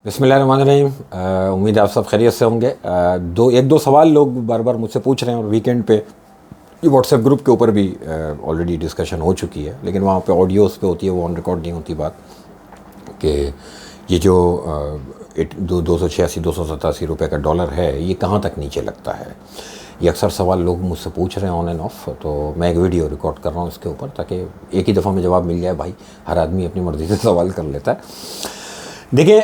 बिस्मिल्लाहिर्रहमानिर्रहीम। उम्मीद है आप सब खैरियत से होंगे। एक दो सवाल लोग बार बार मुझसे पूछ रहे हैं और वीकेंड पे व्हाट्सएप ग्रुप के ऊपर भी ऑलरेडी डिस्कशन हो चुकी है, लेकिन वहाँ पे ऑडियोज़ पे होती है, वो ऑन रिकॉर्ड नहीं होती बात कि ये जो 286-287 रुपये का डॉलर है ये कहाँ तक नीचे लगता है। ये अक्सर सवाल लोग मुझसे पूछ रहे हैं ऑन एंड ऑफ, तो मैं एक वीडियो रिकॉर्ड कर रहा हूँ इसके ऊपर ताकि एक ही दफ़ा में जवाब मिल जाए। भाई हर आदमी अपनी मर्ज़ी से सवाल कर लेता है। देखिए,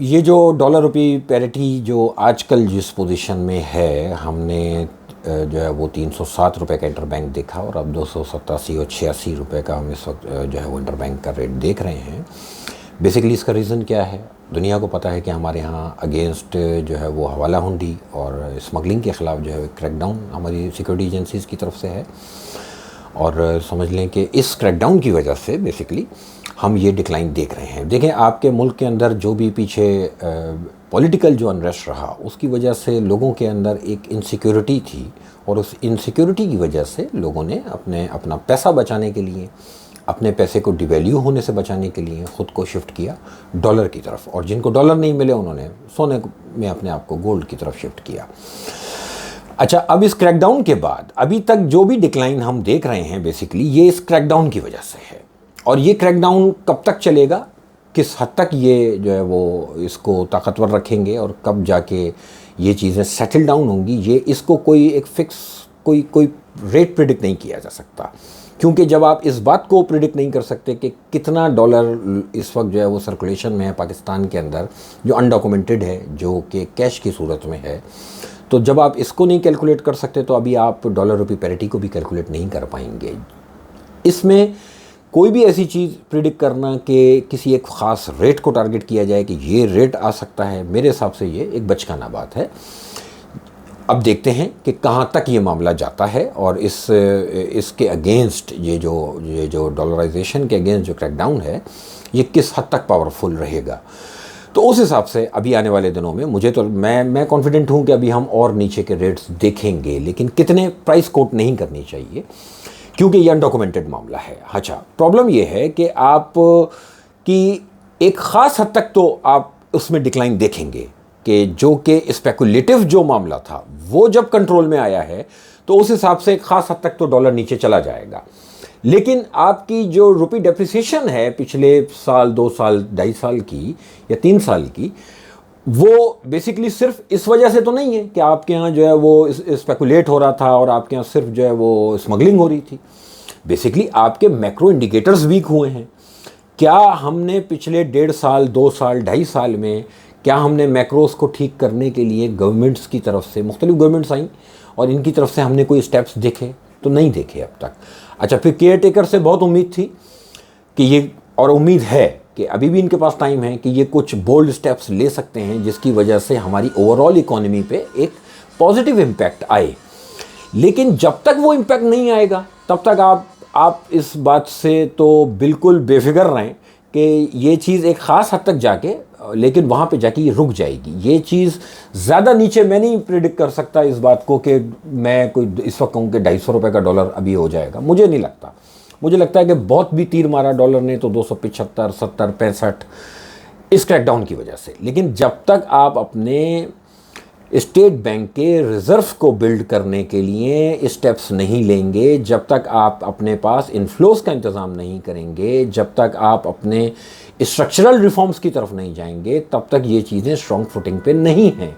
ये जो डॉलर रुपी पैरिटी जो आजकल जिस पोजीशन में है, हमने जो है वो 307 रुपये का इंटरबैंक देखा और अब 287 और 86 रुपये का हम इस वक्त जो है वो इंटरबैंक का रेट देख रहे हैं। बेसिकली इसका रीज़न क्या है? दुनिया को पता है कि हमारे यहाँ अगेंस्ट जो है वो हवाला हुंडी और स्मगलिंग के ख़िलाफ़ जो है क्रैकडाउन हमारी सिक्योरिटी एजेंसीज़ की तरफ से है, और समझ लें कि इस क्रैकडाउन की वजह से बेसिकली हम ये डिक्लाइन देख रहे हैं। देखें, आपके मुल्क के अंदर जो भी पीछे पॉलिटिकल जो अनरेस्ट रहा उसकी वजह से लोगों के अंदर एक इनसिक्योरिटी थी, और उस इनसिक्योरिटी की वजह से लोगों ने अपना पैसा बचाने के लिए, अपने पैसे को डिवैल्यू होने से बचाने के लिए ख़ुद को शिफ्ट किया डॉलर की तरफ, और जिनको डॉलर नहीं मिले उन्होंने सोने में अपने आप को गोल्ड की तरफ शिफ्ट किया। अच्छा, अब इस क्रैकडाउन के बाद अभी तक जो भी डिक्लाइन हम देख रहे हैं बेसिकली ये इस क्रैकडाउन की वजह से है। और ये क्रैकडाउन कब तक चलेगा, किस हद तक ये जो है वो इसको ताकतवर रखेंगे और कब जाके ये चीज़ें सेटल डाउन होंगी, ये इसको कोई एक फिक्स कोई रेट प्रिडिक्ट नहीं किया जा सकता। क्योंकि जब आप इस बात को प्रिडिक्ट नहीं कर सकते कि कितना डॉलर इस वक्त जो है वो सर्कुलेशन में है पाकिस्तान के अंदर, जो अनडॉक्यूमेंटेड है, जो कि कैश की सूरत में है, तो जब आप इसको नहीं कैलकुलेट कर सकते तो अभी आप डॉलर रुपी पैरिटी को भी कैलकुलेट नहीं कर पाएंगे। इसमें कोई भी ऐसी चीज़ प्रिडिक्ट करना कि किसी एक ख़ास रेट को टारगेट किया जाए कि ये रेट आ सकता है, मेरे हिसाब से ये एक बचकाना बात है। अब देखते हैं कि कहाँ तक ये मामला जाता है और इसके अगेंस्ट ये जो डॉलराइजेशन के अगेंस्ट जो क्रैकडाउन है ये किस हद तक पावरफुल रहेगा। तो उस हिसाब से अभी आने वाले दिनों में मुझे तो मैं कॉन्फिडेंट हूँ कि अभी हम और नीचे के रेट्स देखेंगे, लेकिन कितने प्राइस कोट नहीं करनी चाहिए क्योंकि ये अनडॉक्यूमेंटेड मामला है। अच्छा, प्रॉब्लम ये है कि आप कि एक ख़ास हद तक तो आप उसमें डिक्लाइन देखेंगे कि जो कि स्पेकुलेटिव जो मामला था वो जब कंट्रोल में आया है तो उस हिसाब से एक ख़ास हद तक तो डॉलर नीचे चला जाएगा। लेकिन आपकी जो रुपी डेप्रिसिएशन है पिछले साल, 2 साल, 2.5 साल की या 3 साल की, वो बेसिकली सिर्फ इस वजह से तो नहीं है कि आपके यहाँ जो है वो स्पेकुलेट हो रहा था और आपके यहाँ सिर्फ जो है वो स्मगलिंग हो रही थी। बेसिकली आपके मैक्रो इंडिकेटर्स वीक हुए हैं। क्या हमने पिछले 1.5 साल, 2 साल, 2.5 साल में क्या हमने मैक्रोस को ठीक करने के लिए गवर्नमेंट्स की तरफ से, मुख्तलिफ गवर्नमेंट्स आई और इनकी तरफ से हमने कोई स्टेप्स देखे? तो नहीं देखे अब तक। अच्छा, फिर केयर टेकर से बहुत उम्मीद थी कि ये, और उम्मीद है कि अभी भी इनके पास टाइम है कि ये कुछ बोल्ड स्टेप्स ले सकते हैं जिसकी वजह से हमारी ओवरऑल इकोनॉमी पे एक पॉजिटिव इम्पैक्ट आए। लेकिन जब तक वो इम्पैक्ट नहीं आएगा तब तक आप इस बात से तो बिल्कुल बेफिक्र रहें कि ये चीज़ एक ख़ास हद तक जाके, लेकिन वहाँ पे जाके ये रुक जाएगी। ये चीज़ ज़्यादा नीचे मैं नहीं प्रिडिक्ट कर सकता इस बात को कि मैं कोई इस वक्त कहूँ कि 250 रुपये का डॉलर अभी हो जाएगा, मुझे नहीं लगता। मुझे लगता है कि बहुत भी तीर मारा डॉलर ने तो 275, 70, 65 इस क्रैकडाउन की वजह से। लेकिन जब तक आप अपने स्टेट बैंक के रिज़र्व को बिल्ड करने के लिए स्टेप्स नहीं लेंगे, जब तक आप अपने पास इन्फ्लोस का इंतज़ाम नहीं करेंगे, जब तक आप अपने स्ट्रक्चरल रिफॉर्म्स की तरफ नहीं जाएंगे, तब तक ये चीज़ें स्ट्रॉन्ग फुटिंग पे नहीं हैं।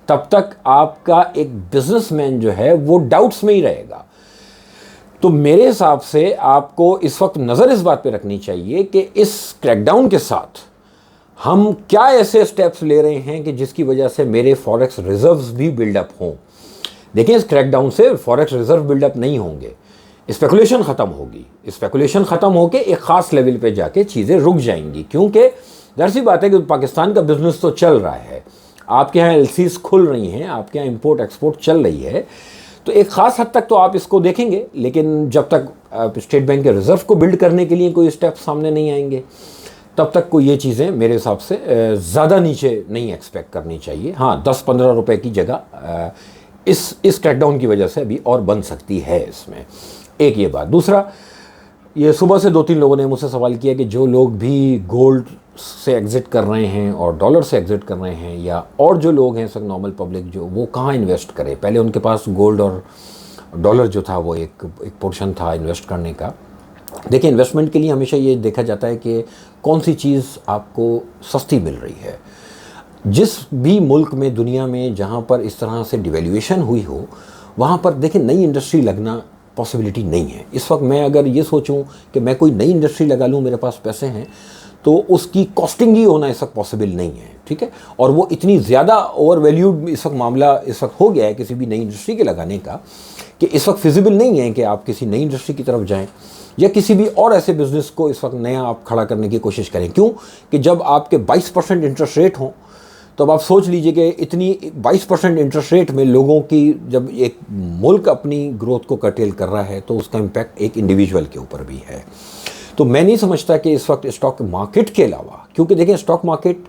तब तक आपका एक बिजनेसमैन जो है वो डाउट्स में ही रहेगा। तो मेरे हिसाब से आपको इस वक्त नज़र इस बात पे रखनी चाहिए कि इस क्रैकडाउन के साथ हम क्या ऐसे स्टेप्स ले रहे हैं कि जिसकी वजह से मेरे फॉरेक्स रिजर्व्स भी बिल्डअप हों। देखिए, इस क्रैकडाउन से फॉरेक्स रिजर्व बिल्डअप नहीं होंगे, स्पेकुलेशन ख़त्म होगी। स्पेकुलेशन ख़त्म होकर एक ख़ास लेवल पे जाके चीज़ें रुक जाएंगी, क्योंकि ज़ाहिर सी बात है कि पाकिस्तान का बिज़नेस तो चल रहा है, आपके यहाँ एलसीज़ खुल रही हैं, आपके यहाँ इंपोर्ट एक्सपोर्ट चल रही है, तो एक ख़ास हद तक तो आप इसको देखेंगे। लेकिन जब तक स्टेट बैंक के रिज़र्व को बिल्ड करने के लिए कोई स्टेप सामने नहीं आएंगे तब तक को ये चीज़ें मेरे हिसाब से ज़्यादा नीचे नहीं एक्सपेक्ट करनी चाहिए। हाँ, 10-15 रुपए की जगह इस क्रैकडाउन की वजह से अभी और बन सकती है इसमें। एक ये बात। दूसरा, ये सुबह से 2-3 लोगों ने मुझसे सवाल किया कि जो लोग भी गोल्ड से एग्ज़िट कर रहे हैं और डॉलर से एग्ज़िट कर रहे हैं, या और जो लोग हैं सब नॉर्मल पब्लिक, जो वो कहाँ इन्वेस्ट करें। पहले उनके पास गोल्ड और डॉलर जो था वो एक पोर्शन था इन्वेस्ट करने का। देखिए, इन्वेस्टमेंट के लिए हमेशा ये देखा जाता है कि कौन सी चीज़ आपको सस्ती मिल रही है। जिस भी मुल्क में दुनिया में जहाँ पर इस तरह से डिवेल्यूएशन हुई हो, वहाँ पर देखिए नई इंडस्ट्री लगना पॉसिबिलिटी नहीं है। इस वक्त मैं अगर ये सोचूं कि मैं कोई नई इंडस्ट्री लगा लूँ, मेरे पास पैसे हैं, तो उसकी कॉस्टिंग ही होना इस वक्त पॉसिबल नहीं है, ठीक है। और वो इतनी ज़्यादा ओवर वैल्यूड इस वक्त मामला इस वक्त हो गया है किसी भी नई इंडस्ट्री के लगाने का, कि इस वक्त फिजिबल नहीं है कि आप किसी नई इंडस्ट्री की तरफ जाएं या किसी भी और ऐसे बिजनेस को इस वक्त नया आप खड़ा करने की कोशिश करें। क्यों कि जब आपके 22% इंटरेस्ट रेट हों, तो अब आप सोच लीजिए कि इतनी 22% इंटरेस्ट रेट में लोगों की, जब एक मुल्क अपनी ग्रोथ को कर्टेल कर रहा है, तो उसका इम्पैक्ट एक इंडिविजुअल के ऊपर भी है। तो मैं नहीं समझता कि इस वक्त स्टॉक मार्केट के अलावा, क्योंकि देखिए stock market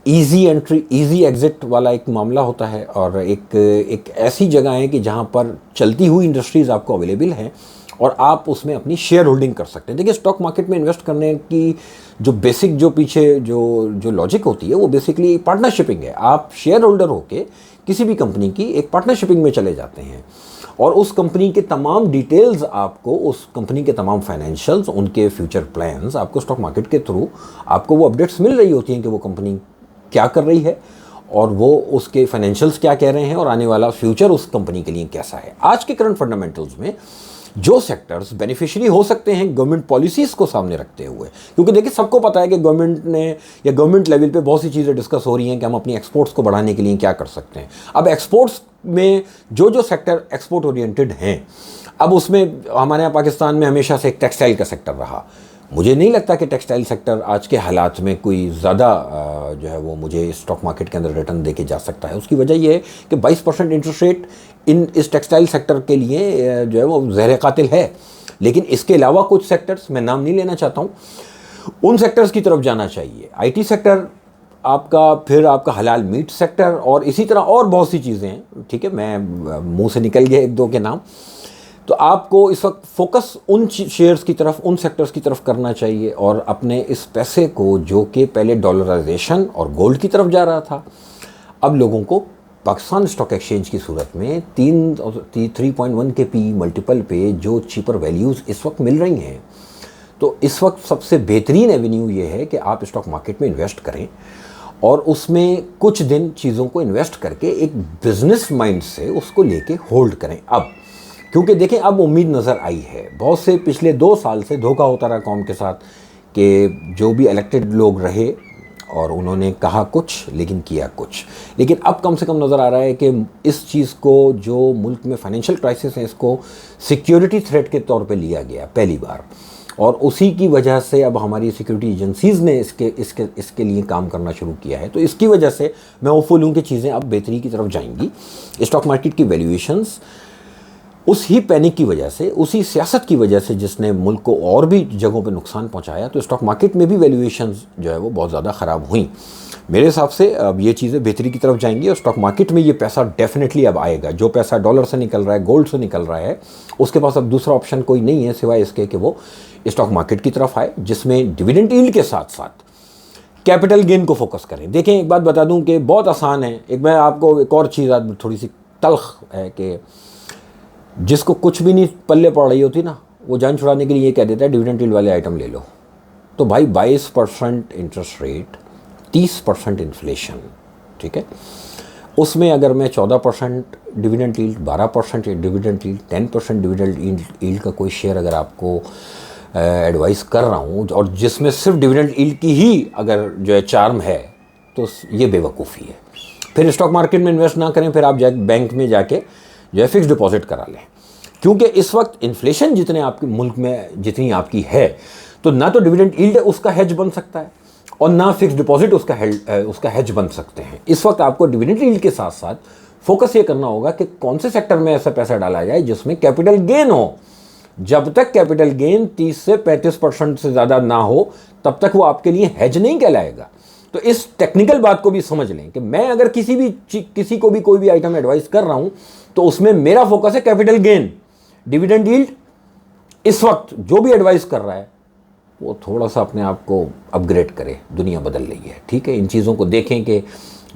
easy entry easy exit वाला एक मामला होता है, और एक ऐसी जगह है कि जहाँ पर चलती हुई इंडस्ट्रीज़ आपको अवेलेबल हैं और आप उसमें अपनी शेयर होल्डिंग कर सकते हैं। देखिए, स्टॉक मार्केट में इन्वेस्ट करने की जो बेसिक, जो पीछे जो लॉजिक होती है, वो बेसिकली पार्टनरशिपिंग है। आप शेयर होल्डर होके किसी भी कंपनी की एक पार्टनरशिपिंग में चले जाते हैं, और उस कंपनी के तमाम डिटेल्स आपको, उस कंपनी के तमाम फाइनेंशियल्स, उनके फ्यूचर प्लान्स आपको स्टॉक मार्केट के थ्रू आपको वो अपडेट्स मिल रही होती हैं कि वो कंपनी क्या कर रही है और वो उसके फाइनेंशियल्स क्या कह रहे हैं और आने वाला फ्यूचर उस कंपनी के लिए कैसा है। आज के करंट फंडामेंटल्स में जो सेक्टर्स बेनिफिशियरी हो सकते हैं गवर्नमेंट पॉलिसीज़ को सामने रखते हुए, क्योंकि देखिए सबको पता है कि गवर्नमेंट ने या गवर्नमेंट लेवल पे बहुत सी चीज़ें डिस्कस हो रही हैं कि हम अपनी एक्सपोर्ट्स को बढ़ाने के लिए क्या कर सकते हैं। अब एक्सपोर्ट्स में जो सेक्टर एक्सपोर्ट ओरिएंटेड हैं, अब उसमें हमारे यहाँ पाकिस्तान में हमेशा से एक टेक्सटाइल का सेक्टर रहा। मुझे नहीं लगता कि टेक्सटाइल सेक्टर आज के हालात में कोई ज़्यादा जो है वो मुझे स्टॉक मार्केट के अंदर रिटर्न देके जा सकता है। उसकी वजह यह है कि 22% इंटरेस्ट रेट इस टेक्सटाइल सेक्टर के लिए जो है वो ज़हर कातिल है। लेकिन इसके अलावा कुछ सेक्टर्स, मैं नाम नहीं लेना चाहता हूँ, उन सेक्टर्स की तरफ जाना चाहिए। IT सेक्टर आपका, फिर आपका हलाल मीट सेक्टर, और इसी तरह और बहुत सी चीज़ें हैं, ठीक है। मैं मुँह से निकल गया 1-2 के नाम। तो आपको इस वक्त फोकस उन शेयर्स की तरफ, उन सेक्टर्स की तरफ करना चाहिए, और अपने इस पैसे को, जो कि पहले डॉलराइजेशन और गोल्ड की तरफ जा रहा था, अब लोगों को पाकिस्तान स्टॉक एक्सचेंज की सूरत में 3.1 के पी मल्टीपल पे जो चीपर वैल्यूज़ इस वक्त मिल रही हैं, तो इस वक्त सबसे बेहतरीन एवेन्यू ये है कि आप स्टॉक मार्केट में इन्वेस्ट करें और उसमें कुछ दिन चीज़ों को इन्वेस्ट करके एक बिजनेस माइंड से उसको लेके होल्ड करें। अब क्योंकि देखें, अब उम्मीद नज़र आई है, बहुत से पिछले 2 साल से धोखा होता रहा कौम के साथ कि जो भी इलेक्टेड लोग रहे और उन्होंने कहा कुछ लेकिन किया कुछ। लेकिन अब कम से कम नज़र आ रहा है कि इस चीज़ को, जो मुल्क में फाइनेंशियल क्राइसिस है, इसको सिक्योरिटी थ्रेट के तौर पे लिया गया पहली बार, और उसी की वजह से अब हमारी सिक्योरिटी एजेंसीज़ ने इसके लिए काम करना शुरू किया है। तो इसकी वजह से मैं होपफुल हूँ कि चीज़ें अब बेहतरी की तरफ जाएंगी। स्टॉक मार्केट की वैल्यूएशंस उस ही पैनिक की वजह से, उसी सियासत की वजह से जिसने मुल्क को और भी जगहों पे नुकसान पहुंचाया, तो स्टॉक मार्केट में भी वैल्यूएशंस जो है वो बहुत ज़्यादा ख़राब हुई। मेरे हिसाब से अब ये चीज़ें बेहतरी की तरफ जाएंगी और स्टॉक मार्केट में ये पैसा डेफिनेटली अब आएगा। जो पैसा डॉलर से निकल रहा है, गोल्ड से निकल रहा है, उसके पास अब दूसरा ऑप्शन कोई नहीं है सिवाय इसके कि वो स्टॉक मार्केट की तरफ आए, जिसमें डिविडेंड यील्ड के साथ साथ कैपिटल गेन को फोकस करें। देखें, एक बात बता दूँ कि बहुत आसान है। मैं आपको एक और चीज़ आज थोड़ी सी तल्ख है कि जिसको कुछ भी नहीं पल्ले पड़ रही होती ना, वो जान छुड़ाने के लिए ये कह देता है डिविडेंड यील्ड वाले आइटम ले लो। तो भाई 22% इंटरेस्ट रेट, 30% इन्फ्लेशन, ठीक है, उसमें अगर मैं 14% dividend yield, 12% dividend yield, 10% dividend yield का कोई शेयर अगर आपको एडवाइस कर रहा हूँ, और जिसमें सिर्फ डिविडेंड यील्ड की ही अगर जो है चार्म है, तो ये बेवकूफ़ी है। फिर स्टॉक मार्केट में इन्वेस्ट ना करें, फिर आप बैंक में जाके जो है फिक्स डिपॉजिट करा लें। क्योंकि इस वक्त इन्फ्लेशन जितने आपके मुल्क में जितनी आपकी है, तो ना तो डिविडेंड यील्ड उसका हेज बन सकता है और ना फिक्स डिपॉजिट उसका हेज बन सकते हैं। इस वक्त आपको डिविडेंड यील्ड के साथ साथ फोकस ये करना होगा कि कौन से सेक्टर में ऐसा पैसा डाला जाए जिसमें कैपिटल गेन हो। जब तक कैपिटल गेन 30 से 35% से ज़्यादा ना हो, तब तक वो आपके लिए हेज नहीं कहलाएगा। तो इस टेक्निकल बात को भी समझ लें कि मैं अगर किसी को भी कोई भी आइटम एडवाइस कर रहा हूं, तो उसमें मेरा फोकस है कैपिटल गेन, डिविडेंड यील्ड इस वक्त जो भी एडवाइस कर रहा है वो थोड़ा सा अपने आप को अपग्रेड करे, दुनिया बदल रही है, ठीक है। इन चीज़ों को देखें कि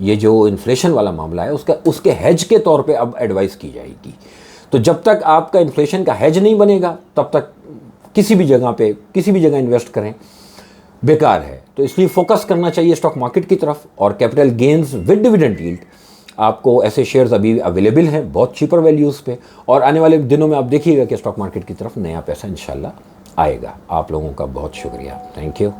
ये जो इन्फ्लेशन वाला मामला है उसके हेज के तौर पे अब एडवाइस की जाएगी। तो जब तक आपका इन्फ्लेशन का हेज नहीं बनेगा तब तक किसी भी जगह इन्वेस्ट करें बेकार है। तो इसलिए फोकस करना चाहिए स्टॉक मार्केट की तरफ, और capital gains with dividend yield आपको ऐसे शेयर्स अभी अवेलेबल हैं बहुत चीपर वैल्यूज़ पे, और आने वाले दिनों में आप देखिएगा कि स्टॉक मार्केट की तरफ नया पैसा इंशाल्लाह आएगा। आप लोगों का बहुत शुक्रिया, थैंक यू।